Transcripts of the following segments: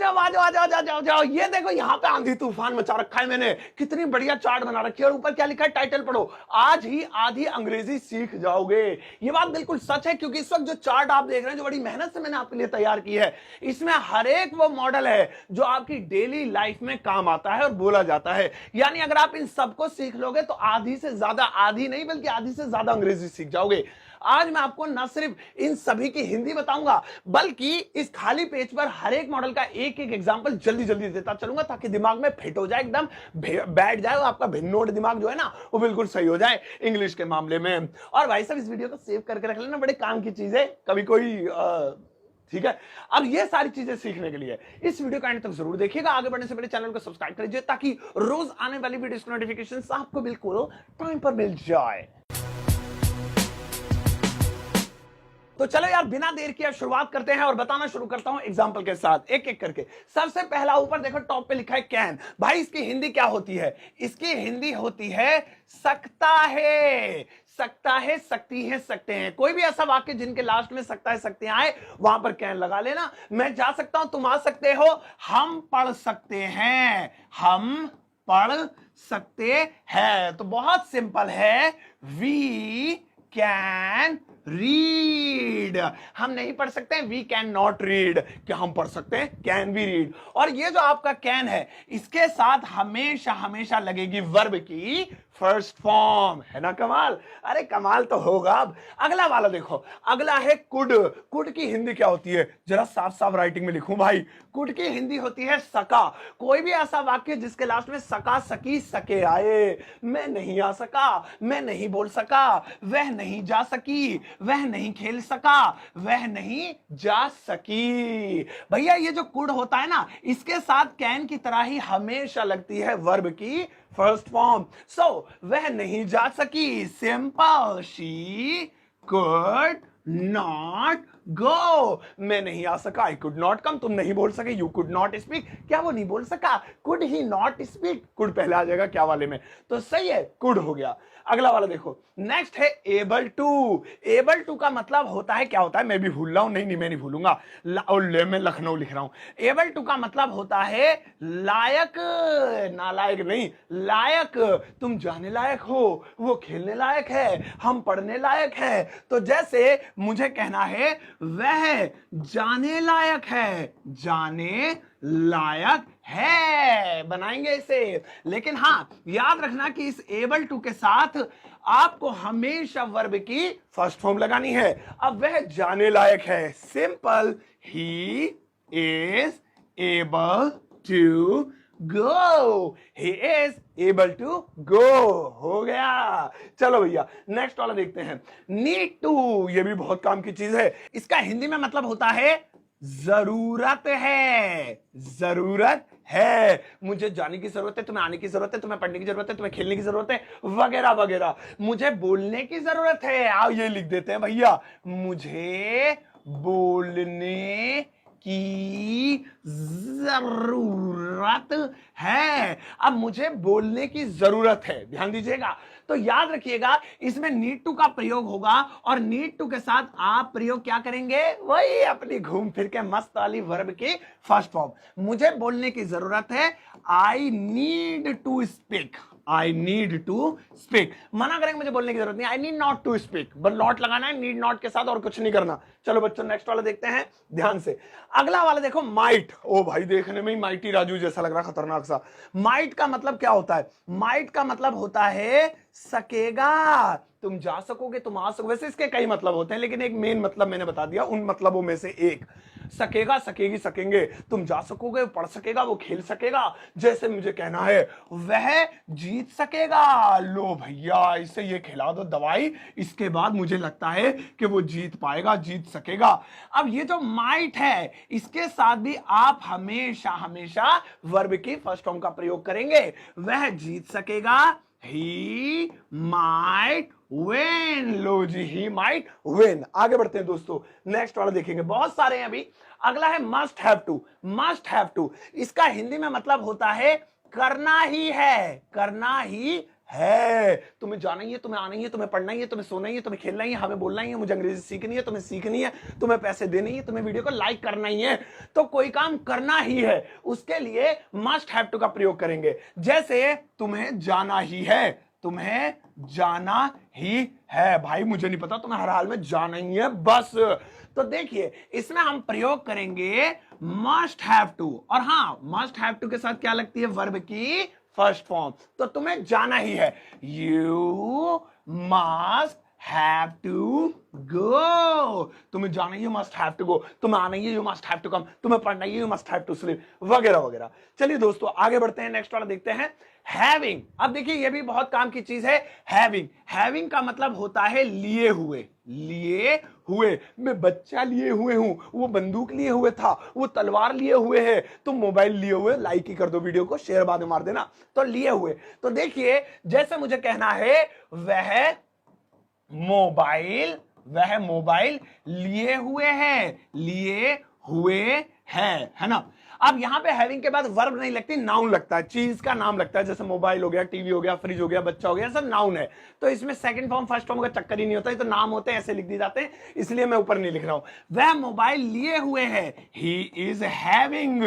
जाओ आ जाओ आ जाओ आ जाओ जाओ। ये देखो यहाँ पे आंधी तूफान मचा रखा है मैंने, कितनी बढ़िया चार्ट बना रखी है और ऊपर क्या लिखा है, टाइटल पढ़ो, आज ही आधी अंग्रेजी सीख जाओगे। ये बात बिल्कुल सच है, क्योंकि इस वक्त जो चार्ट आप देख रहे हैं, जो बड़ी मेहनत से मैंने आपके लिए तैयार की है, इसमें हर एक वो मॉडल है जो आपकी डेली लाइफ में काम आता है और बोला जाता है। यानी अगर आप इन सबको सीख लोगे तो आधी से ज्यादा, आधी नहीं बल्कि आधी से ज्यादा अंग्रेजी सीख जाओगे। आज मैं आपको न सिर्फ इन सभी की हिंदी बताऊंगा, बल्कि इस खाली पेज पर हर एक मॉडल का एक एक एग्जांपल जल्दी जल्दी देता चलूंगा, ताकि दिमाग में फिट हो जाए, एकदम बैठ जाए, आपका भिन्नोट दिमाग जो है ना वो बिल्कुल सही हो जाए इंग्लिश के मामले में। और भाई साहब इस वीडियो को सेव करके रख लेना, बड़े काम की चीज है, कभी कोई ठीक है। अब ये सारी चीजें सीखने के लिए इस वीडियो का एंड तक जरूर देखिएगा। आगे बढ़ने से पहले चैनल को सब्सक्राइब करिए, ताकि रोज आने वाली वीडियोस की नोटिफिकेशन आपको बिल्कुल टाइम पर मिल जाए। तो चलो यार, बिना देर किए शुरुआत करते हैं और बताना शुरू करता हूं एग्जांपल के साथ, एक एक करके। सबसे पहला ऊपर देखो टॉप पे लिखा है कैन। भाई इसकी हिंदी क्या होती है? इसकी हिंदी होती है सकता है। सकता है, सकती है, सकते हैं। कोई भी ऐसा वाक्य जिनके लास्ट में सकता है, सकते हैं आए, वहां पर कैन लगा लेना। मैं जा सकता हूं, तुम आ सकते हो, हम पढ़ सकते हैं, हम पढ़ सकते हैं। तो बहुत सिंपल है, वी कैन रीड। हम नहीं पढ़ सकते हैं, वी कैन नॉट रीड। क्या हम पढ़ सकते हैं? Can we read. और ये जो आपका कैन है, इसके साथ हमेशा हमेशा लगेगी वर्ब की फर्स्ट फॉर्म। है ना कमाल? अरे कमाल तो होगा। अब अगला वाला देखो, अगला है कुड। कुड की हिंदी क्या होती है? जरा साफ साफ राइटिंग में लिखूं भाई। कुड की हिंदी होती है सका। कोई भी ऐसा वाक्य जिसके लास्ट में सका, सकी, सके आए। मैं नहीं आ सका, मैं नहीं बोल सका, वह नहीं जा सकी, वह नहीं खेल सका, वह नहीं जा सकी। भैया ये जो कुड होता है ना, इसके साथ कैन की तरह ही हमेशा लगती है वर्ब की फर्स्ट फॉर्म। सो वह नहीं जा सकी, simple, she could not go. मैं नहीं आ सका, आई कुड नॉट कम। तुम नहीं बोल सके, यू कुड नॉट स्पीक। क्या वो नहीं बोल सका? Could he not speak. Could पहले आ जाएगा क्या वाले में, तो सही है, कुड हो गया। अगला वाला देखो, नेक्स्ट है एबल टू। एबल टू का मतलब होता है, क्या होता है? मैं भी भूल रहा हूं, नहीं मैं नहीं भूलूंगा, और मैं लखनऊ लिख रहा हूं। एबल टू का मतलब होता है लायक, नालायक नहीं, लायक। तुम जाने लायक हो, वो खेलने लायक है, हम पढ़ने लायक है। तो जैसे मुझे कहना है वह जाने लायक है, जाने लायक है, बनाएंगे इसे। लेकिन हां, याद रखना कि इस एबल टू के साथ आपको हमेशा वर्ब की फर्स्ट फॉर्म लगानी है। अब वह जाने लायक है, simple, he is able to go, he is able to go. हो गया। चलो भैया नेक्स्ट वाला देखते हैं, नीड टू। ये भी बहुत काम की चीज है। इसका हिंदी में मतलब होता है जरूरत है, जरूरत है। मुझे जाने की जरूरत है, तुम्हें आने की जरूरत है, तुम्हें पढ़ने की जरूरत है, तुम्हें खेलने की जरूरत है, वगैरह वगैरह। मुझे बोलने की जरूरत है, आओ ये लिख देते हैं भैया, मुझे बोलने की जरूरत है। अब मुझे बोलने की जरूरत है, ध्यान दीजिएगा। तो याद रखिएगा, इसमें नीड टू का प्रयोग होगा, और नीड टू के साथ आप प्रयोग क्या करेंगे? वही अपनी घूम फिर के मस्त वाली वर्ब की फर्स्ट फॉर्म। मुझे बोलने की जरूरत है, I need to speak, I need to speak. मना करेंगे मुझे बोलने की जरूरत नहीं, I need not to speak, बस नॉट लगाना है नीड नॉट के साथ, और कुछ नहीं करना। चलो बच्चों नेक्स्ट वाला देखते हैं ध्यान से। अगला वाला देखो, माइट। ओ भाई देखने में ही माइटी राजू जैसा लग रहा, खतरनाक सा। माइट का मतलब क्या होता है? माइट का मतलब होता है सकेगा। तुम जा सकोगे, तुम आ सकोगे। वैसे इसके कई मतलब होते हैं, लेकिन एक मेन मतलब मैंने बता दिया, उन मतलबों में से एक। सकेगा, सकेगी, सकेंगे। तुम जा सकोगे, पढ़ सकेगा, वो खेल सकेगा। जैसे मुझे कहना है वह जीत सकेगा। लो भैया इसे ये खिला दो दवाई, इसके बाद मुझे लगता है कि वो जीत पाएगा, जीत सकेगा। अब ये जो माइट है, इसके साथ भी आप हमेशा हमेशा वर्ब की फर्स्ट फॉर्म का प्रयोग करेंगे। वह जीत सकेगा, he might win। Low ji, he might win। आगे बढ़ते हैं दोस्तों, नेक्स्ट वाला देखेंगे, बहुत सारे हैं अभी। अगला है must have to. Must have to, इसका हिंदी में मतलब होता है करना ही है, करना ही है। तुम्हें जाना ही है, तुम्हें आना ही है, तुम्हें पढ़ना ही है, तुम्हें सोना ही है, तुम्हें खेलना ही है, हमें बोलना ही है, मुझे अंग्रेजी सीखनी है, तुम्हें सीखनी है, तुम्हें पैसे देने ही है, तुम्हें वीडियो को लाइक करना ही है। तो कोई काम करना ही है, उसके लिए मस्ट हैव टू का प्रयोग करेंगे। जैसे तुम्हें जाना ही है, तुम्हें जाना ही है। भाई मुझे नहीं पता, तुम्हें हर हाल में जाना ही है बस। तो देखिए इसमें हम प्रयोग करेंगे मस्ट हैव टू, और हां मस्ट हैव टू के साथ क्या लगती है, वर्ब की फर्स्ट फॉर्म। तो तुम्हें जाना ही है, you must have to go. तुम्हें जाना ही, you must have to go. तुम्हें आना ही, you must have to come. तुम्हें पढ़ना ही, you must have to sleep, वगैरह वगैरह। चलिए दोस्तों आगे बढ़ते हैं, नेक्स्ट वाला देखते हैं, हैविंग। अब देखिए ये भी बहुत काम की चीज है, हैविंग। हैविंग का मतलब होता है लिए हुए, लिए हुए। मैं बच्चा लिए हुए हूं, वो बंदूक लिए हुए था, वो तलवार लिए हुए है, तुम मोबाइल लिए हुए। लाइक ही कर दो वीडियो को, शेयर बाद में मार देना। तो लिए हुए, तो देखिए जैसे मुझे कहना है वह मोबाइल, वह मोबाइल लिए हुए है, लिए हुए है ना। अब यहां पे हैविंग के बाद वर्ब नहीं लगती, नाउन लगता है, चीज का नाम लगता है। जैसे मोबाइल हो गया, टीवी हो गया, फ्रिज हो गया, बच्चा हो गया, सब नाउन है। तो इसमें सेकंड फॉर्म फर्स्ट फॉर्म का चक्कर ही नहीं होता, ये तो नाम होते हैं, ऐसे लिख दिए जाते हैं, इसलिए मैं ऊपर नहीं लिख रहा हूं। वह मोबाइल लिए हुए है, he is having,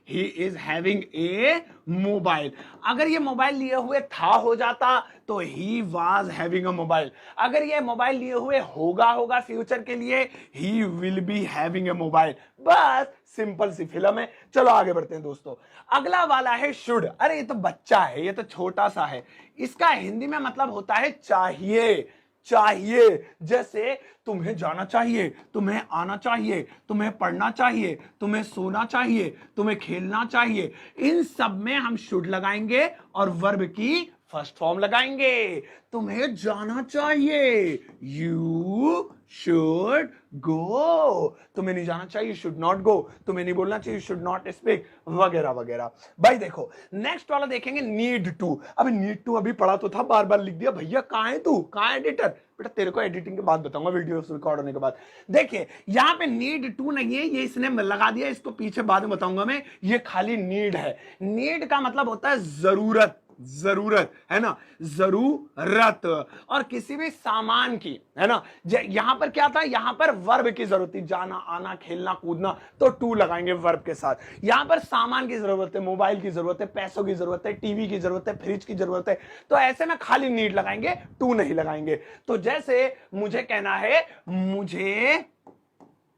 he is having a mobile. अगर ये मोबाइल लिए हुए था हो जाता तो he was having a mobile. अगर ये मोबाइल लिए हुए होगा फ्यूचर के लिए, ही will be having a mobile. बस सिंपल सी फिल्म है। चलो आगे बढ़ते हैं दोस्तों। अगला वाला है शुड। अरे ये तो बच्चा है, ये तो छोटा सा है। इसका हिंदी में मतलब होता है चाहिए, चाहिए। जैसे तुम्हें जाना चाहिए, तुम्हें आना चाहिए, तुम्हें पढ़ना चाहिए, तुम्हें सोना चाहिए, तुम्हें खेलना चाहिए। इन सब में हम शुड लगाएंगे और वर्ब की फर्स्ट फॉर्म लगाएंगे। तुम्हें जाना चाहिए, यू शुड गो। तुम्हें नहीं जाना चाहिए, शुड नॉट गो। तुम्हें नहीं बोलना चाहिए, शुड नॉट स्पीक, वगैरह वगैरह। भाई देखो नेक्स्ट वाला देखेंगे, नीड टू। अभी नीड टू अभी पढ़ा तो था, बार बार लिख दिया। भैया कहां है तू, कहां है एडिटर? बेटा तेरे को एडिटिंग के बाद बताऊंगा, वीडियो रिकॉर्ड होने के बाद। देखिए यहां पे नीड टू नहीं है, ये इसने लगा दिया, इसको पीछे बाद में बताऊंगा मैं। ये खाली नीड है। नीड का मतलब होता है जरूरत, जरूरत है ना, जरूरत। और किसी भी सामान की, है ना। यहां पर क्या था, यहां पर वर्ब की जरूरत थी, जाना आना खेलना कूदना, तो टू लगाएंगे वर्ब के साथ। यहां पर सामान की जरूरत है, मोबाइल की जरूरत है, पैसों की जरूरत है, टीवी की जरूरत है, फ्रिज की जरूरत है। तो ऐसे में खाली नीड लगाएंगे, टू नहीं लगाएंगे। तो जैसे मुझे कहना है, मुझे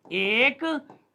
एक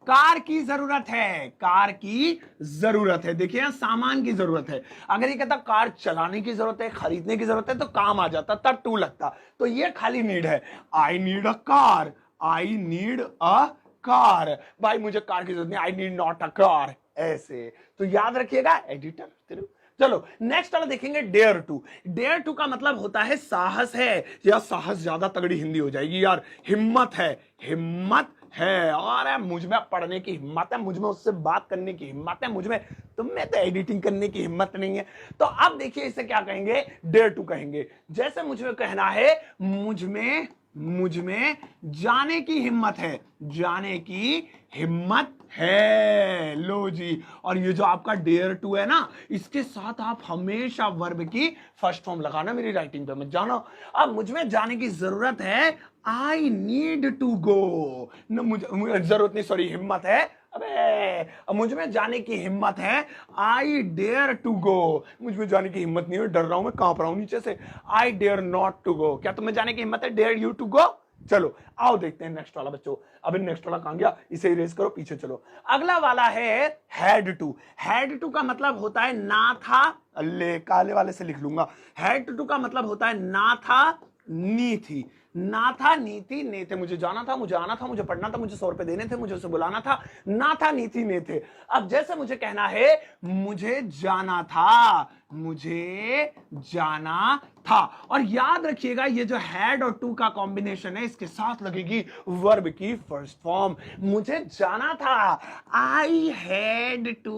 कार की जरूरत है, कार की जरूरत है। देखिए यहां सामान की जरूरत है। अगर ये कहता कार चलाने की जरूरत है, खरीदने की जरूरत है, तो काम आ जाता, तब टू लगता। तो ये खाली नीड है। I need a car, I need a car. भाई मुझे कार की जरूरत नहीं, I need not a car. ऐसे तो याद रखिएगा एडिटर। चलो नेक्स्ट वाला देखेंगे, डेयर टू। डेयर टू का मतलब होता है साहस है, या साहस ज्यादा तगड़ी हिंदी हो जाएगी यार, हिम्मत है, हिम्मत है। और मुझ में पढ़ने की हिम्मत है, मुझ में उससे बात करने की हिम्मत है, मुझ में, तुम में तो एडिटिंग करने की हिम्मत नहीं है। तो अब देखिए इसे क्या कहेंगे, डेयर टू कहेंगे। जैसे मुझे कहना है, मुझ में जाने की हिम्मत है, जाने की हिम्मत है। लो जी। और ये जो आपका डेयर टू है ना, इसके साथ आप हमेशा वर्ब की फर्स्ट फॉर्म लगाना, मेरी राइटिंग पे मत जाना। अब मुझ में जाने की जरूरत है, आई नीड टू गो। न मुझे जरूरत नहीं, सॉरी, हिम्मत है। अबे मुझ में जाने की हिम्मत है, आई डेयर टू गो। मुझ में जाने की हिम्मत नहीं है, डर रहा हूं मैं, कांप रहा हूं नीचे से। I dare not to go. क्या तुम्हें जाने की हिम्मत है, डेयर यू टू गो? चलो आओ देखते हैं नेक्स्ट वाला बच्चों। अभी नेक्स्ट वाला कहां गया, इसे इरेज करो, पीछे चलो। अगला वाला है हैड टू। हैड टू का मतलब होता है ना था, ले काले वाले से लिख लूंगा। हैड टू का मतलब होता है ना था, नी थी। ना था, नी थी, ने थे। मुझे जाना था, मुझे आना था, मुझे पढ़ना था, मुझे 100 रुपए देने थे, मुझे उसे बुलाना था। ना था, नी थी, ने थे। अब जैसे मुझे कहना है, मुझे जाना था, मुझे जाना था। और याद रखिएगा ये जो हैड और टू का कॉम्बिनेशन है, इसके साथ लगेगी वर्ब की फर्स्ट फॉर्म। मुझे जाना था, I had to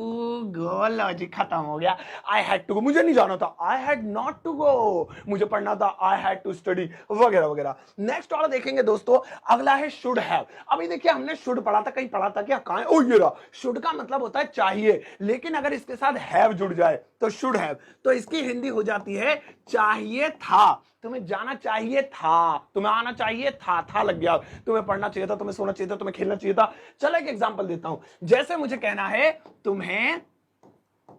go. Logic खत्म हो गया। आई हैड टू गो, मुझे नहीं जाना था, I had not to go. मुझे पढ़ना था, आई हैड टू स्टडी, वगैरह वगैरह। नेक्स्ट वाला देखेंगे दोस्तों, अगला है शुड हैव। अभी देखिए हमने शुड पढ़ा था, कहीं पढ़ा था क्या, कहां है, ओ ये रहा। शुड का मतलब होता है चाहिए, लेकिन अगर इसके साथ हैव जुड़ जाए तो शुड हैव, तो इसकी हिंदी हो जाती है चाहिए था। तुम्हें जाना चाहिए था, तुम्हें आना चाहिए था लग गया, तुम्हें पढ़ना चाहिए था, तुम्हें सोना चाहिए था, तुम्हें खेलना चाहिए था। चलो एक एग्जांपल देता हूं, जैसे मुझे कहना है तुम्हें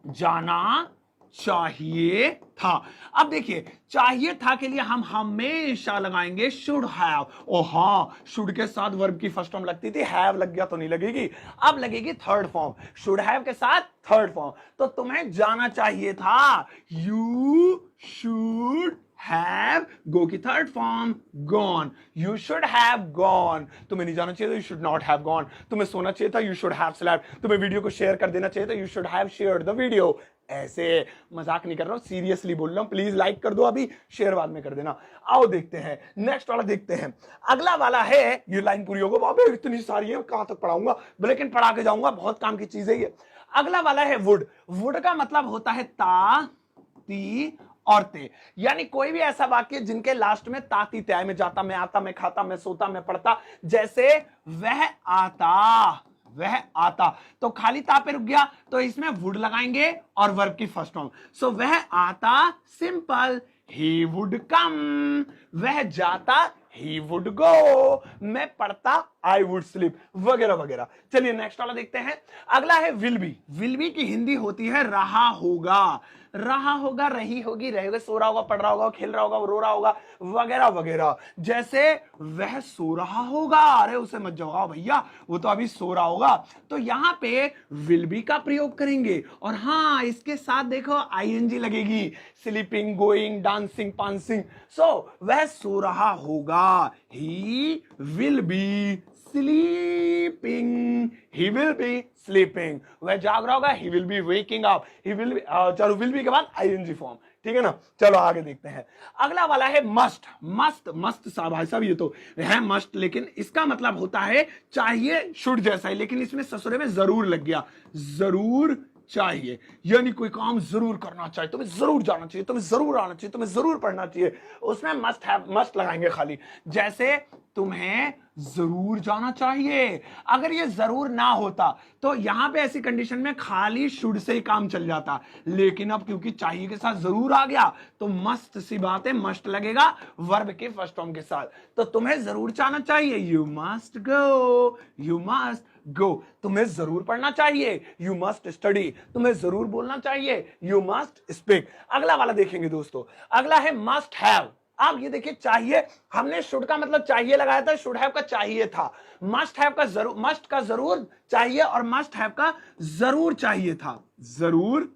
जाना चाहिए था। अब देखिए चाहिए था के लिए हम हमेशा लगाएंगे शुड हैव। ओ हाँ, शुड के साथ वर्ब की फर्स्ट फॉर्म लगती थी, हैव लग गया तो नहीं लगेगी, अब लगेगी थर्ड फॉर्म, शुड हैव के साथ थर्ड फॉर्म। तो तुम्हें जाना चाहिए था, यू शुड हैव, गो की third form gone, you should have gone. तुम्हें नहीं जाना चाहिए था, you should not have gone. तुम्हें सोना चाहिए था, यू शुड हैव स्लेप्ट। तुम्हें वीडियो को शेयर कर देना चाहिए था, you should have shared the video. ऐसे मजाक नहीं कर रहा हूं, सीरियसली बोल रहा हूं। प्लीज लाइक कर दो, अभी शेयर बाद में कर देना। आओ देखते हैं नेक्स्ट वाला, देखते हैं अगला वाला है। ये लाइन पूरी होगा, बाबे इतनी सारी है कहां तक पढ़ाऊंगा, लेकिन पढ़ा के जाऊंगा, बहुत काम की चीज है ये। अगला वाला है वुड। वुड का मतलब होता है ता, ती और ते, यानी कोई भी ऐसा वाक्य जिनके लास्ट में ता ती तय में जाता, मैं आता, मैं खाता, मैं सोता, मैं पढ़ता। जैसे वह आता, वह आता, तो खाली ता पे रुक गया, तो इसमें वुड लगाएंगे और वर्ब की फर्स्ट फॉर्म। सो वह आता सिंपल, ही वुड कम। वह जाता, he would go। मैं पढ़ता, I would sleep, वगैरह वगैरह। चलिए नेक्स्ट वाला देखते हैं। अगला है विल बी। विल बी की हिंदी होती है रहा होगा। रहा होगा, रही होगी, रहेगा, सो रहा होगा, पढ़ रहा होगा, खेल रहा होगा, रो रहा होगा, वगैरह वगैरह। जैसे वह सो रहा होगा, अरे उसे मत जगाओ भैया, वो तो अभी सो रहा होगा। तो यहां पे विल बी का प्रयोग करेंगे, और हाँ इसके साथ देखो आईएनजी लगेगी, स्लीपिंग, गोइंग, डांसिंग, पांसिंग। सो वह सो रहा होगा, he will B sleeping, he will be sleeping। वह जाग रहा होगा, he will be waking up, he will be, चलो will be के बाद ing फॉर्म, ठीक है ना। चलो आगे देखते हैं। अगला वाला है मस्ट। मस्त, मस्त साहब, भाई साहब ये तो है मस्ट, लेकिन इसका मतलब होता है चाहिए, शुड जैसा ही, लेकिन इसमें ससुरे में जरूर लग गया, जरूर चाहिए, यानी कोई काम जरूर करना चाहिए, तुम्हें जरूर जाना चाहिए, तुम्हें जरूर आना चाहिए, तुम्हें जरूर पढ़ना चाहिए, उसमें मस्ट हैव, मस्ट लगाएंगे खाली। जैसे तुम्हें जरूर जाना चाहिए, अगर ये जरूर ना होता तो यहां पे ऐसी कंडीशन में खाली शुड से ही काम चल जाता, लेकिन अब क्योंकि चाहिए के साथ जरूर आ गया तो मस्त सी बात है, मस्ट लगेगा वर्ब के फर्स्ट फॉर्म के साथ। तो तुम्हें जरूर जाना चाहिए, you must go, you must go. तुम्हें जरूर पढ़ना चाहिए, यू मस्ट स्टडी। तुम्हें जरूर बोलना चाहिए, यू मस्ट स्पीक। अगला वाला देखेंगे दोस्तों, अगला है मस्ट हैव। अब ये देखिए चाहिए, हमने शुड का मतलब चाहिए लगाया था, शुड हैव का चाहिए था, मस्ट हैव का जरूर, मस्ट का जरूर चाहिए, और मस्ट हैव का जरूर चाहिए था, जरूर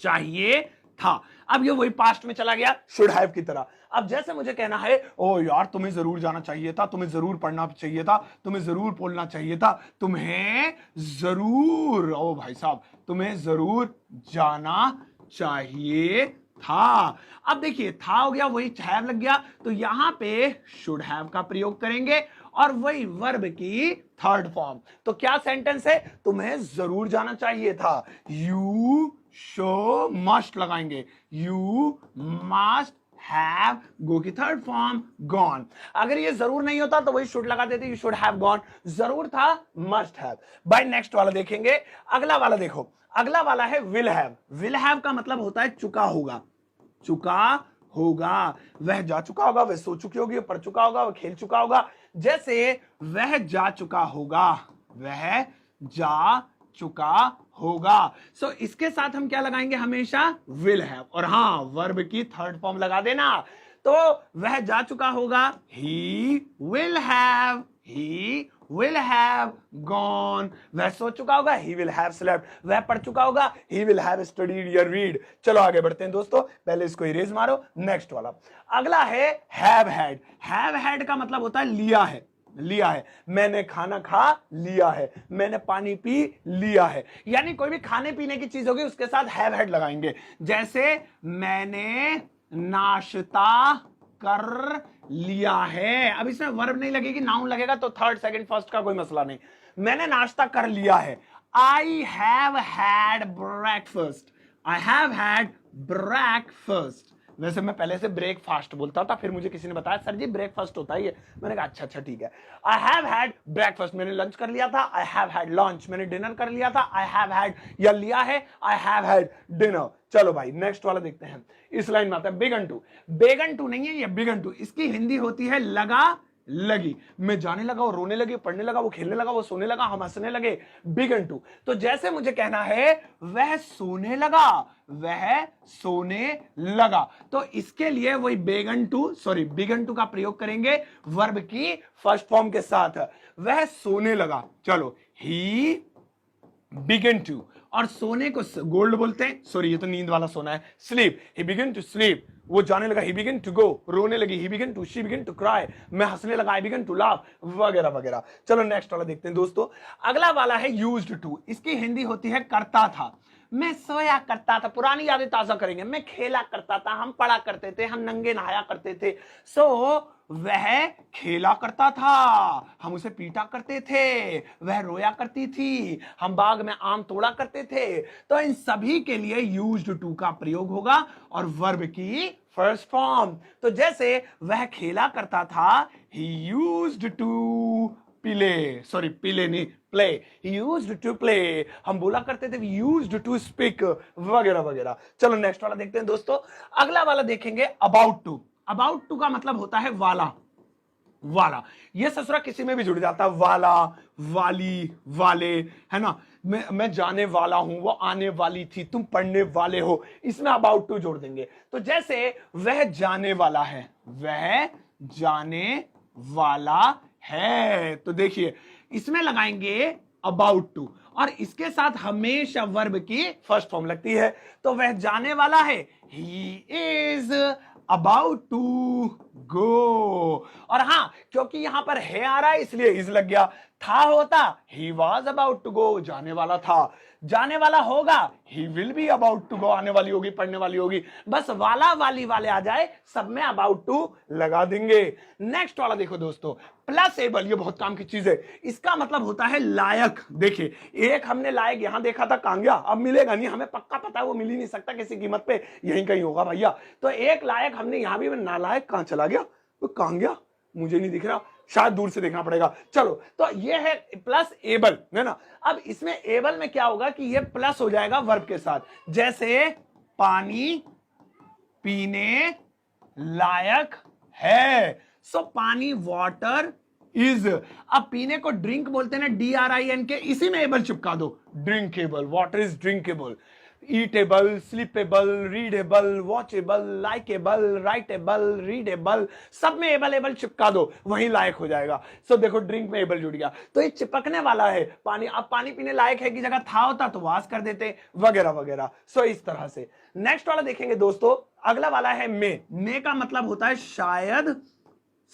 चाहिए था। अब ये वही पास्ट में चला गया शुड हैव की तरह। अब जैसे मुझे कहना है, ओ यार तुम्हें जरूर जाना चाहिए था, तुम्हें जरूर पढ़ना चाहिए था, तुम्हें जरूर बोलना चाहिए था, तुम्हें जरूर, ओ भाई साहब तुम्हें जरूर जाना चाहिए था। अब देखिए था हो गया, वही हैव लग गया, तो यहां पे शुड हैव का प्रयोग करेंगे और वही वर्ब की थर्ड फॉर्म। तो क्या सेंटेंस है, तुम्हें जरूर जाना चाहिए था, यू शो मस्ट लगाएंगे, यू मस्ट हैव, गो की थर्ड फॉर्म गॉन। अगर ये जरूर नहीं होता तो वही शुड लगा देते, यू शुड हैव गॉन। जरूर था, मस्ट हैव। बाय नेक्स्ट वाला देखेंगे। अगला वाला देखो, अगला वाला है विल हैव। विल हैव का मतलब होता है चुका होगा, चुका होगा। वह जा चुका होगा, वह सो चुकी होगी, वह पढ़ चुका होगा, वह खेल चुका होगा। जैसे वह जा चुका होगा, वह जा चुका होगा। सो इसके साथ हम क्या लगाएंगे, हमेशा विल हैव, और हाँ वर्ब की थर्ड फॉर्म लगा देना। तो वह जा चुका होगा, he will have, he will have gone। वह सो चुका होगा, he will have slept। वह पढ़ चुका होगा, he will have studied या read। चलो आगे बढ़ते हैं दोस्तों, पहले इसको इरेज मारो। नेक्स्ट वाला अगला है have had। have had का मतलब होता है लिया है, लिया है। मैंने खाना खा लिया है, मैंने पानी पी लिया है, यानी कोई भी खाने पीने की चीज होगी उसके साथ have had लगाएंगे। जैसे मैंने नाश्ता कर लिया है, अब इसमें वर्ब नहीं लगेगी, नाउन लगेगा, तो थर्ड सेकंड फर्स्ट का कोई मसला नहीं। मैंने नाश्ता कर लिया है, I have had breakfast, I have had breakfast. वैसे मैं पहले से ब्रेकफास्ट बोलता था, फिर मुझे किसी ने बताया सर जी ब्रेकफास्ट होता ही है। मैंने कहा अच्छा ठीक है। आई हैव हैड ब्रेकफास्ट, मैंने लंच कर लिया था। आई हैव हैड लंच, मैंने डिनर कर लिया था। आई हैव हैड या लिया है, आई हैव हैड डिनर। चलो भाई नेक्स्ट वाला देखते हैं। इस लाइन में आता है बिगन टू। बेगन टू नहीं है ये बिगन टू, इसकी हिंदी होती है लगा लगी। मैं जाने लगा, वो रोने लगे, पढ़ने लगा, वो खेलने लगा, वो सोने लगा, हम हंसने लगे। बिगन टू, तो जैसे मुझे कहना है वह सोने लगा, वह सोने लगा, तो इसके लिए वही बिगन टू का प्रयोग करेंगे वर्ब की फर्स्ट फॉर्म के साथ। वह सोने लगा, चलो ही बिगन टू, और सोने को गोल्ड बोलते हैं, सॉरी ये तो नींद वाला सोना है, sleep. He began to sleep, वो जाने लगा, ही बिगन टू गो, रोने लगी, he began to, she began to cry, मैं हंसने लगा, आई बिगन टू लाफ, वगैरह वगैरह। चलो नेक्स्ट वाला देखते हैं दोस्तों। अगला वाला है यूज्ड टू, इसकी हिंदी होती है करता था। मैं सोया करता था, पुरानी यादें ताजा करेंगे। मैं खेला करता था, हम पढ़ा करते थे, हम नंगे नहाया करते थे। सो वह खेला करता था, हम उसे पीटा करते थे। वह रोया करती थी, हम बाग में आम तोड़ा करते थे। तो इन सभी के लिए यूज्ड टू का प्रयोग होगा और वर्ब की फर्स्ट फॉर्म। तो जैसे वह खेला करता था, he used to play, sorry play नहीं, play, he used to play, हम बोला करते थे used to speak, वगैरह वगैरह। चलो नेक्स्ट वाला देखते हैं दोस्तों। अगला वाला देखेंगे अबाउट टू। अबाउट टू का मतलब होता है वाला, वाला, ये ससुरा किसी में भी जुड़ जाता है, वाला, वाली, वाले, है ना। मैं जाने वाला हूं, वो आने वाली थी, तुम पढ़ने वाले हो, इसमें अबाउट टू जोड़ देंगे। तो जैसे वह जाने वाला है, वह जाने वाला है, तो देखिए इसमें लगाएंगे अबाउट टू, और इसके साथ हमेशा वर्ब की फर्स्ट फॉर्म लगती है। तो वह जाने वाला है, he is about to go. और हां, क्योंकि यहां पर है आ रहा है इसलिए इज लग गया। था होता he was about to go, जाने वाला था। जाने वाला होगा, he will be about to go, आने वाली होगी, पढ़ने वाली होगी। बस वाला वाली वाले आ जाए, सब में अबाउट टू लगा देंगे। नेक्स्ट वाला देखो दोस्तों, प्लस एबल, ये बहुत काम की चीज है। इसका मतलब होता है लायक। देखिए एक हमने लायक यहां देखा था कांग्या, अब मिलेगा नहीं, हमें पक्का पता है वो मिल ही नहीं सकता किसी कीमत पे, यहीं कहीं होगा भैया। तो एक लायक हमने यहां भी, नालायक कहां चला गया, वो कांग्या मुझे नहीं दिख रहा, शायद दूर से देखना पड़ेगा। चलो तो ये है प्लस एबल, है ना। अब इसमें एबल में क्या होगा कि ये प्लस हो जाएगा वर्ब के साथ। जैसे पानी पीने लायक है, सो पानी वाटर इज। अब पीने को ड्रिंक बोलते हैं ना, DRINK, इसी में एबल चिपका दो, drinkable, water is drinkable. Eatable, sleepable, readable, watchable, likeable, writable, readable, सब में एबल एबल चिपका दो, वही लायक हो जाएगा। सो देखो ड्रिंक में एबल जुड़ गया, तो ये चिपकने वाला है पानी। अब पानी पीने लायक है की जगह था होता तो वास कर देते, वगैरह वगैरह। सो इस तरह से। नेक्स्ट वाला देखेंगे दोस्तों, अगला वाला है मे का मतलब होता है शायद,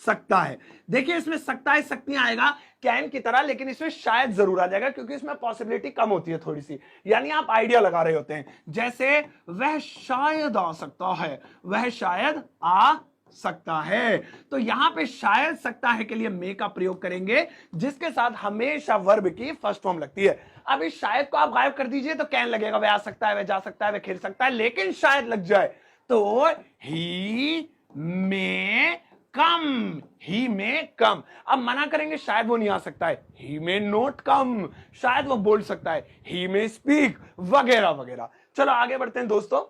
सकता है। देखिए इसमें सकता है, सकती आएगा कैन की तरह, लेकिन इसमें शायद जरूर आ जाएगा क्योंकि इसमें पॉसिबिलिटी कम होती है थोड़ी सी, यानी आप आइडिया लगा रहे होते हैं। जैसे वह शायद आ सकता है, वह शायद आ सकता है। तो यहां पे शायद सकता है के लिए मे का प्रयोग करेंगे, जिसके साथ हमेशा वर्ब की फर्स्ट फॉर्म लगती है। अब इस शायद को आप गायब कर दीजिए तो कैन लगेगा, वह आ सकता है, वह जा सकता है, वह खेल सकता है, लेकिन शायद लग जाए तो ही मे कम, ही में कम। अब मना करेंगे शायद वो नहीं आ सकता है, ही में नोट कम, शायद वो बोल सकता है, ही में स्पीक, वगैरह वगैरह। चलो आगे बढ़ते हैं दोस्तों,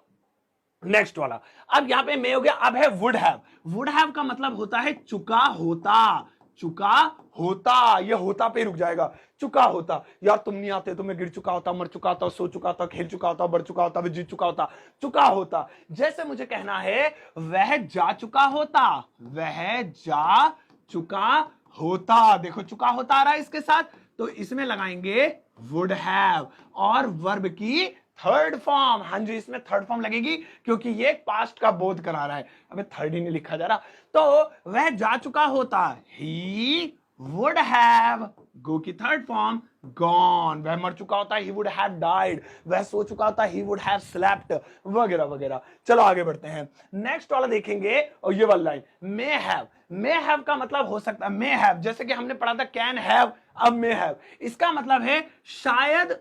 नेक्स्ट वाला। अब यहां पे मे हो गया, अब है वुड हैव। वुड हैव का मतलब होता है चुका होता, चुका होता, ये होता पे रुक जाएगा, चुका होता। यार तुम नहीं आते तो मैं गिर चुका होता, मर चुका होता, सो चुका होता, खेल चुका होता, बढ़ चुका होता, जीत चुका होता, चुका होता। जैसे मुझे कहना है वह जा चुका होता, वह जा चुका होता, देखो चुका होता आ रहा है इसके साथ, तो इसमें लगाएंगे वुड हैव और वर्ब की थर्ड फॉर्म। हाँ जी, इसमें थर्ड फॉर्म लगेगी क्योंकि ये पास्ट का बोध करा रहा है। अबे थर्ड ही नहीं लिखा जा रहा। तो वह जा चुका होता, ही वुड हैव, गो की थर्ड फॉर्म गॉन। वह मर चुका होता, ही वुड हैव डाइड। वह सो चुका होता, ही वुड हैव स्लेप्ट, वगैरह वगैरह। चलो आगे बढ़ते हैं, नेक्स्ट वाला देखेंगे। और ये वाला line may have, may have का मतलब हो सकता है, मे हैव जैसे कि हमने पढ़ा था कैन हैव, अब मे हैव, इसका मतलब है शायद,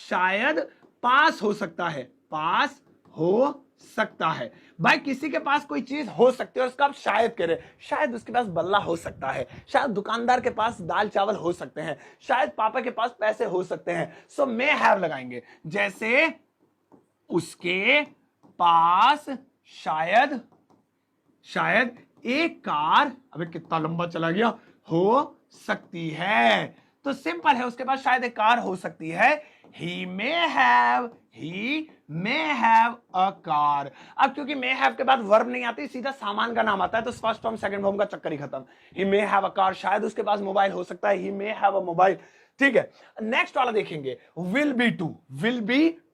शायद पास हो सकता है, पास हो सकता है। भाई किसी के पास कोई चीज हो सकती है और उसका आप शायद कह रहे हैं, शायद उसके पास बल्ला हो सकता है, शायद दुकानदार के पास दाल चावल हो सकते हैं, शायद पापा के पास पैसे हो सकते हैं। सो मे हैव लगाएंगे, जैसे उसके पास शायद एक कार, अबे कितना लंबा चला गया, हो सकती है। तो सिंपल है, उसके पास शायद एक कार हो सकती है। he may have a car। अब क्योंकि may have के बाद वर्ब नहीं आती, सीधा सामान का नाम आता है, तो फर्स्ट फॉर्म सेकंड फॉर्म का चक्कर ही खत्म। he may have a car, शायद उसके पास मोबाइल हो सकता है, he may have a mobile। ठीक है, नेक्स्ट वाला देखेंगे, will be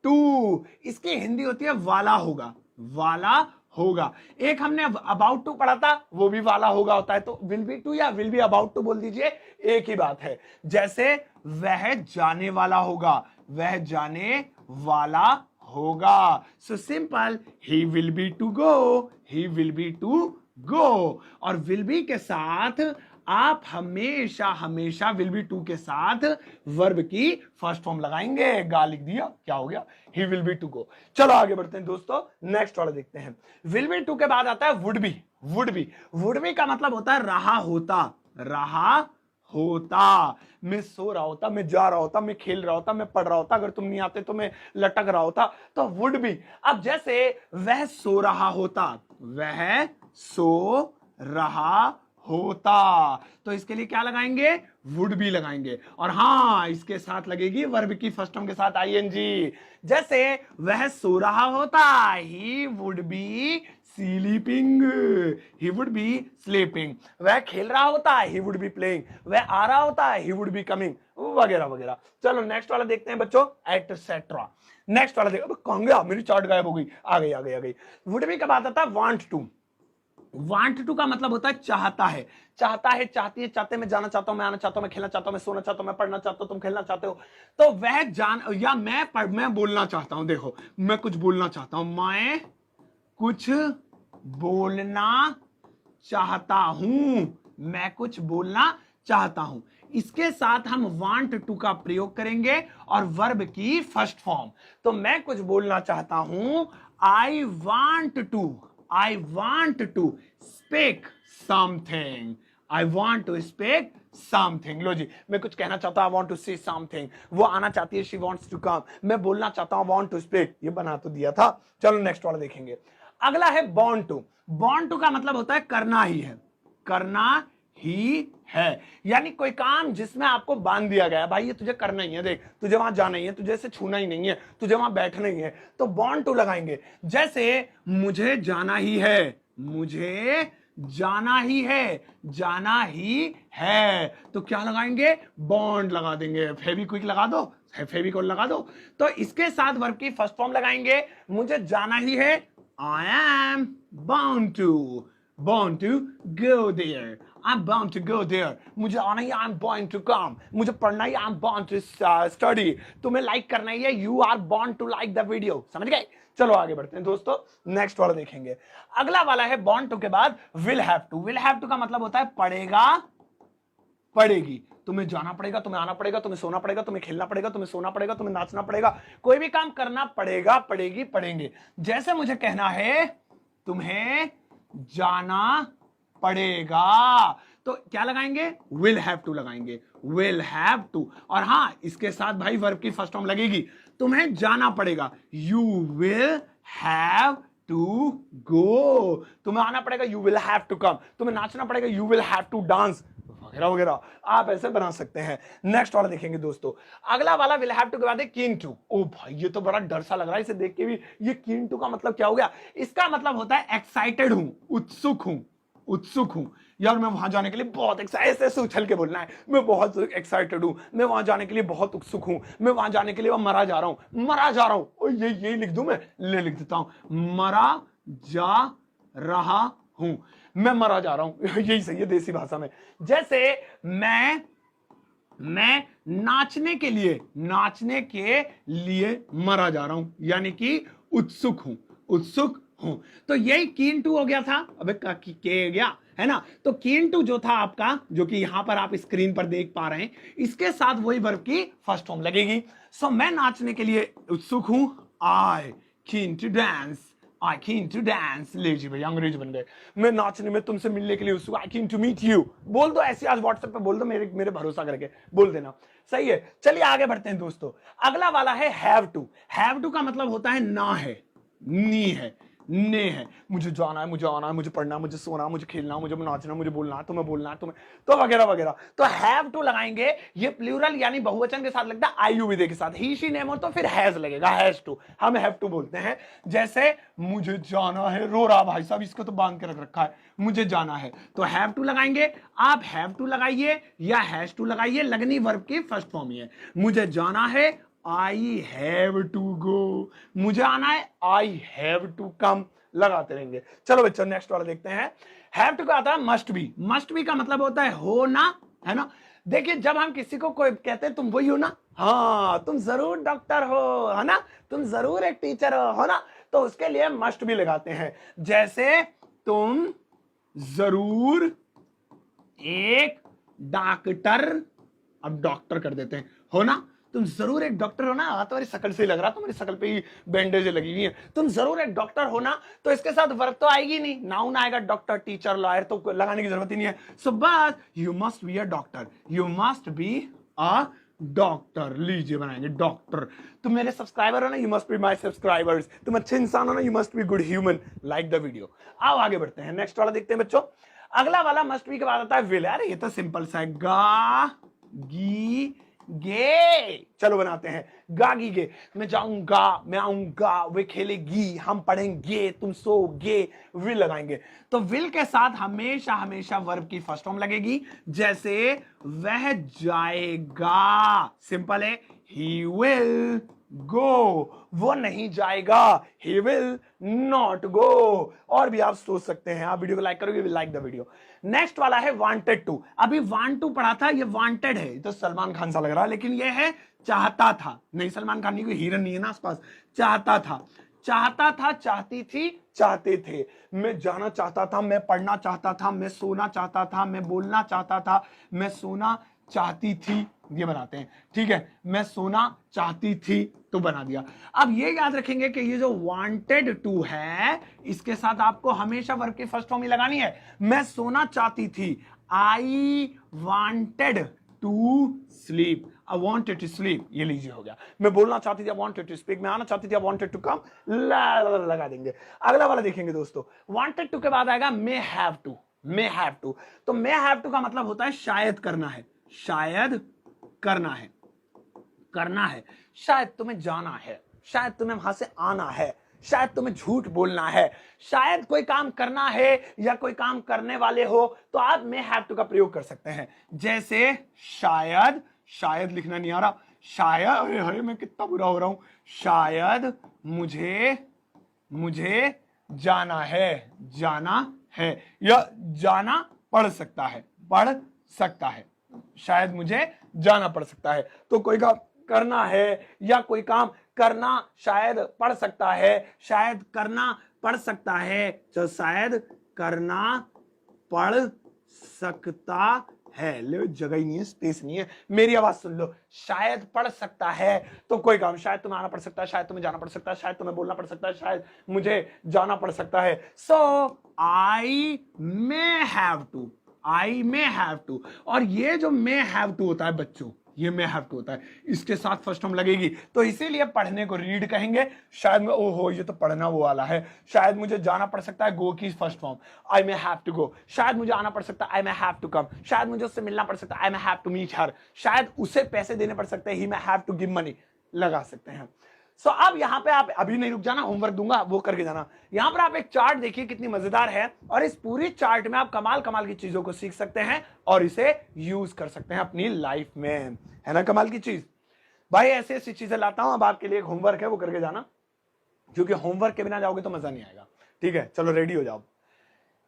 to। इसकी हिंदी होती है वाला होगा। एक हमने अबाउट टू पढ़ा था, वो भी वाला होगा होता है, तो विल बी टू या विल बी अबाउट टू बोल दीजिए, एक ही बात है। जैसे वह जाने वाला होगा, so simple, he will be to go. और विल बी के साथ आप हमेशा विल बी टू के साथ वर्ब की फर्स्ट फॉर्म लगाएंगे। गा लिख दिया, क्या हो गया, he will be to go. चलो आगे बढ़ते हैं दोस्तों, नेक्स्ट वाला देखते हैं। विल बी टू के बाद आता है वुड बी का मतलब होता है रहा होता। मैं सो रहा होता, मैं जा रहा होता, मैं खेल रहा होता, मैं पढ़ रहा होता, अगर तुम नहीं आते तो मैं लटक रहा होता, तो वुड बी। अब जैसे वह सो रहा होता, तो इसके लिए क्या लगाएंगे, वुड बी लगाएंगे। और हाँ, इसके साथ लगेगी वर्ब की फर्स्ट फॉर्म के साथ आईएनजी। जैसे वह सो रहा होता, ही वुड बी स्लीपिंग। वह खेल रहा होता, ही वुड बी प्लेइंग। वह आ रहा होता, ही वुड बी कमिंग, वगैरह वगैरह। चलो नेक्स्ट वाला देखते हैं बच्चों, एटसेट्रा। नेक्स्ट वाला देखो, कहां गया, मेरी चार्ट गायब हो गई, आ गई। वुड बी का बात आता है वांट टू का मतलब होता है चाहता है, चाहती है, चाहते, मैं जाना चाहता हूं, मैं आना चाहता हूं, मैं खेलना चाहता हूं, मैं सोना चाहता हूं, मैं पढ़ना चाहता हूं, तुम खेलना चाहते हो। तो वह या मैं बोलना चाहता हूं, देखो मैं कुछ बोलना चाहता हूं, मैं कुछ बोलना चाहता हूं, इसके साथ हम वांट टू का प्रयोग करेंगे और वर्ब की फर्स्ट फॉर्म। तो मैं कुछ बोलना चाहता हूं, I want to speak something. लो जी, मैं कुछ कहना चाहता हूं, I want to say something. वो आना चाहती है, शी वांट्स टू कम। मैं बोलना चाहता हूं, वांट टू स्पीक। ये बना तो दिया था। चलो नेक्स्ट वाला देखेंगे। अगला है बॉर्न टू का मतलब होता है करना ही है, यानी कोई काम जिसमें आपको बांध दिया गया, भाई ये तुझे करना ही है, देख तुझे वहां जाना ही है, तुझे से छूना ही नहीं है, तुझे वहां बैठना ही है, तो बॉर्न टू लगाएंगे। जैसे मुझे जाना ही है, तो क्या लगाएंगे, बॉन्ड लगा देंगे। फेविक्विक लगा दो, फेविकॉल लगा दो। तो इसके साथ वर्ब की फर्स्ट फॉर्म लगाएंगे, मुझे जाना ही है, I am bound to go there. I'm bound to go there. मुझे आना ही, I'm bound to come. मुझे पढ़ना ही, I'm bound to study. तुम्हें लाइक करना ही है, you are bound to like the video. समझ गए? चलो आगे बढ़ते हैं दोस्तों, नेक्स्ट वाला देखेंगे। अगला वाला है bound to के बाद will have to का मतलब होता है पड़ेगी। तुम्हें जाना पड़ेगा, तुम्हें आना पड़ेगा, तुम्हें सोना पड़ेगा, तुम्हें खेलना पड़ेगा, तुम्हें सोना पड़ेगा, तुम्हें नाचना पड़ेगा, कोई भी काम करना पड़ेगा, पड़ेंगे। जैसे मुझे कहना है, तुम्हें जाना पड़ेगा, तो क्या लगाएंगे, विल हैव टू लगाएंगे, विल हैव टू। और हां, इसके साथ भाई वर्ब की फर्स्ट फॉर्म लगेगी, तुम्हें जाना पड़ेगा, you will have to go. तुम्हें आना पड़ेगा, you will have to come. तुम्हें नाचना पड़ेगा, you will have to dance, वगैरह वगैरह। आप ऐसे बना सकते हैं। नेक्स्ट वाला देखेंगे दोस्तों। अगला वाला विल हैव टू के बाद है कीन टू। ओ भाई, ये तो बड़ा डर सा लग रहा है इसे देख के भी। ये कीन टू का मतलब क्या हो गया? इसका मतलब होता है एक्साइटेड हूं, उत्सुक हूं। यार मैं वहां जाने के लिए बहुत ऐसे उछल के बोलना है, मैं बहुत एक्साइटेड हूं, मैं वहां जाने के लिए बहुत उत्सुक हूं, मैं वहां जाने के लिए मरा जा रहा हूं। और ये लिख दूं, मैं लिख देता हूं, मरा जा रहा हूं, मैं मरा जा रहा हूं। यही सही है देसी भाषा में। जैसे मैं नाचने के लिए मरा जा रहा हूं, यानी कि उत्सुक हूं। तो यही कीन टू हो गया था। अबे के गया है ना। तो कीन टू जो था आपका, जो कि यहां पर आप स्क्रीन पर देख पा रहे हैं, इसके साथ वही वर्ब की फर्स्ट फॉर्म लगेगी। सो मैं नाचने के लिए उत्सुक हूं, आई keen to dance, I keen to dance, लीजिए भैया अंग्रेज बन गए, मैं नाचने में तुमसे मिलने के लिए उत्सुक, आई कीन टू मीट यू। बोल दो ऐसे, आज व्हाट्सएप पे बोल दो, मेरे मेरे भरोसा करके बोल देना, सही है। चलिए आगे बढ़ते हैं दोस्तों। अगला वाला है हैव टू। हैव टू का मतलब होता है ना है, नी है, ने है। मुझे जाना है, मुझे आना है, मुझे पढ़ना, मुझे सोना, मुझे खेलना, मुझे नाचना, मुझे बोलना, तुम्हें बोलना है, तुम्हें तो वगैरह वगैरह। तो हैव टू लगाएंगे, ये प्लूरल यानी बहुवचन के साथ लगता है आईयू विधेय के साथ। ही शी नेम हो तो फिर हैज लगेगा, हैज टू। हम हैव टू बोलते हैं, जैसे मुझे जाना है, रो रहा भाई साहब, इसको तो बांध के रख रखा है, मुझे जाना है, तो हैव टू लगाएंगे। आप हैव टू लगाइए या हैज टू लगाइए, लगनी वर्ब की फर्स्ट फॉर्म ही है। मुझे जाना है, आई हैव टू गो, मुझे आना है, आई हैव टू कम, लगाते रहेंगे। चलो बच्चों नेक्स्ट वाला देखते हैं। हैव टू का आता है मस्ट बी। मस्ट बी का मतलब होता है होना, है ना। देखिए जब हम किसी को कोई कहते हैं तुम वही हो ना, हाँ तुम जरूर डॉक्टर हो, है ना, तुम जरूर एक टीचर हो ना, तो उसके लिए मस्ट बी लगाते हैं। जैसे तुम जरूर एक डॉक्टर, अब डॉक्टर कर देते हैं, हो ना, तुम जरूर एक डॉक्टर हो ना, तुम्हारी शकल से ही लग रहा, तुम्हारी शकल पे ही बैंडेज लगी हुई है, तुम जरूर एक डॉक्टर हो ना, तो इसके साथ वर्ब तो आएगी नहीं, नाउन आएगा, डॉक्टर, टीचर, लॉयर, तो लगाने की जरूरत ही नहीं है। सो बस you must be a doctor, you must be a doctor, लीजिए बनाएंगे डॉक्टर। तुम मेरे सब्सक्राइबर हो ना, you must be my subscribers. तुम अच्छे इंसान हो ना, you must be good human, like the video. आओ आगे बढ़ते हैं, नेक्स्ट वाला देखते हैं बच्चों। अगला वाला मस्ट बी के बाद आता है विल। अरे ये तो सिंपल सा है, गा गी गे। चलो बनाते हैं, गागी गे, मैं जाऊंगा, मैं आऊंगा, वे खेलेगी, हम पढ़ेंगे, तुम सोगे, विल लगाएंगे। तो विल के साथ हमेशा हमेशा वर्ब की फर्स्ट फॉर्म लगेगी, जैसे वह जाएगा, सिंपल है, ही विल गो, वो नहीं जाएगा, he will not go। और भी आप सोच सकते हैं, आप वीडियो को लाइक करोगे, लाइक द वीडियो। नेक्स्ट वाला है वांटेड टू। अभी वांट टू पढ़ा था, ये वांटेड है, तो सलमान खान सा लग रहा है, लेकिन ये है चाहता था। नहीं, सलमान खान नहीं, कोई हीरो नहीं है ना आसपास। चाहता था, चाहता था, चाहती थी, चाहते थे। मैं जाना चाहता था, मैं पढ़ना चाहता था, मैं सोना चाहता था, मैं बोलना चाहता था, मैं सोना चाहती थी, ये बनाते हैं, ठीक है। मैं सोना चाहती थी, तो बना दिया। अब ये याद रखेंगे कि ये जो वांटेड टू है, इसके साथ आपको हमेशा वर्ब की फर्स्ट फॉर्म ही लगानी है। मैं सोना चाहती थी, I wanted to sleep, I wanted to sleep, ये लीजिए हो गया। मैं बोलना चाहती थी, आई वांटेड टू स्पीक, मैं आना चाहती थी, आई वांटेड टू कम, लगा देंगे। अगला वाला देखेंगे दोस्तों, वांटेड टू के बाद आएगा may have to. May have to, तो मे हैव टू का मतलब होता है शायद करना है, शायद करना है, करना है, शायद तुम्हें जाना है, शायद तुम्हें वहां से आना है, शायद तुम्हें झूठ बोलना है, शायद कोई काम करना है या कोई काम करने वाले हो, तो आप मे हैव टू का प्रयोग कर सकते हैं। जैसे शायद, शायद लिखना नहीं आ रहा, शायद, अरे अरे मैं कितना बुरा हो रहा हूं, शायद मुझे मुझे जाना है, जाना है, या जाना पड़ सकता है, पड़ सकता है, शायद मुझे जाना पड़ सकता है। तो कोई काम करना है या कोई काम करना शायद पड़ सकता है, शायद करना पड़ सकता है, तो शायद करना पड़ सकता है। ले जगह ही नहीं है, स्पेस नहीं है, मेरी आवाज सुन लो, शायद पड़ सकता है, तो कोई काम, शायद तुम्हें आना पड़ सकता है, शायद तुम्हें जाना पड़ सकता है, शायद तुम्हें बोलना पड़ सकता है, शायद मुझे जाना पड़ सकता है। So I may have to, I may have to. और ये जो मे हैव टू होता है बच्चों, ये मे हैव टू होता है, इसके साथ फर्स्ट फॉर्म लगेगी, तो इसीलिए पढ़ने को रीड कहेंगे। शायद मैं, ओहो ये तो पढ़ना वो वाला है, शायद मुझे जाना पड़ सकता है, गो की first form I may have to go, शायद मुझे आना पड़ सकता है, आई मे हैव टू कम, शायद मुझे उससे मिलना पड़ सकता है, I may have to meet her, शायद उसे पैसे देने पड़ सकते हैं, he may have to give money, लगा सकते हैं। सो अब यहां पे आप अभी नहीं रुक जाना, होमवर्क दूंगा वो करके जाना। यहां पर आप एक चार्ट देखिए कितनी मजेदार है, और इस पूरी चार्ट में आप कमाल कमाल की चीजों को सीख सकते हैं और इसे यूज कर सकते हैं अपनी लाइफ में, है ना कमाल की चीज। भाई ऐसी ऐसी चीजें लाता हूं, अब आपके लिए एक होमवर्क है, वो करके जाना, क्योंकि होमवर्क के बिना जाओगे तो मजा नहीं आएगा। ठीक है, चलो रेडी हो जाओ।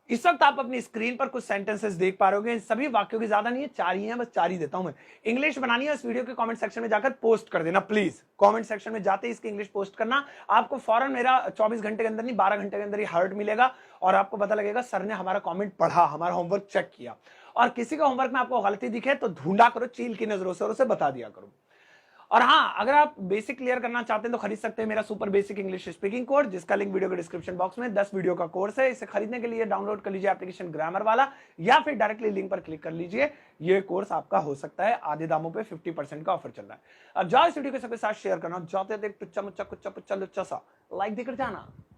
इस वक्त आप अपनी स्क्रीन पर कुछ सेंटेंसेस देख पा रहे हो, सभी वाक्यों की ज्यादा नहीं है, 4 ही हैं, बस 4 ही देता हूं मैं। इंग्लिश बनानी है, इस वीडियो के कमेंट सेक्शन में जाकर पोस्ट कर देना प्लीज। कमेंट सेक्शन में जाते ही इसकी इंग्लिश पोस्ट करना, आपको फौरन मेरा 24 घंटे के अंदर नहीं 12 घंटे के अंदर ही हार्ट मिलेगा, और आपको पता लगेगा सर ने हमारा कॉमेंट पढ़ा, हमारा होमवर्क चेक किया। और किसी का होमवर्क में आपको गलती दिखे तो ढूंढा करो चील की नजरों से और उसे बता दिया करो। और हाँ, अगर आप बेसिक क्लियर करना चाहते हैं तो खरीद सकते हैं मेरा super basic English speaking course, जिसका लिंक वीडियो के डिस्क्रिप्शन बॉक्स में 10 वीडियो का कोर्स है। इसे खरीदने के लिए डाउनलोड कर लीजिए एप्लीकेशन ग्रामर वाला, या फिर डायरेक्टली लिंक पर क्लिक कर लीजिए। ये कोर्स आपका हो सकता है आधे दामों पे 50% का ऑफर चल रहा है। अब जाओ इस वीडियो के सबके साथ शेयर करना, जाते थे टुच्चा मुच्चा कुच्चा पुच्चा लुच्चा सा लाइक देकर जाना।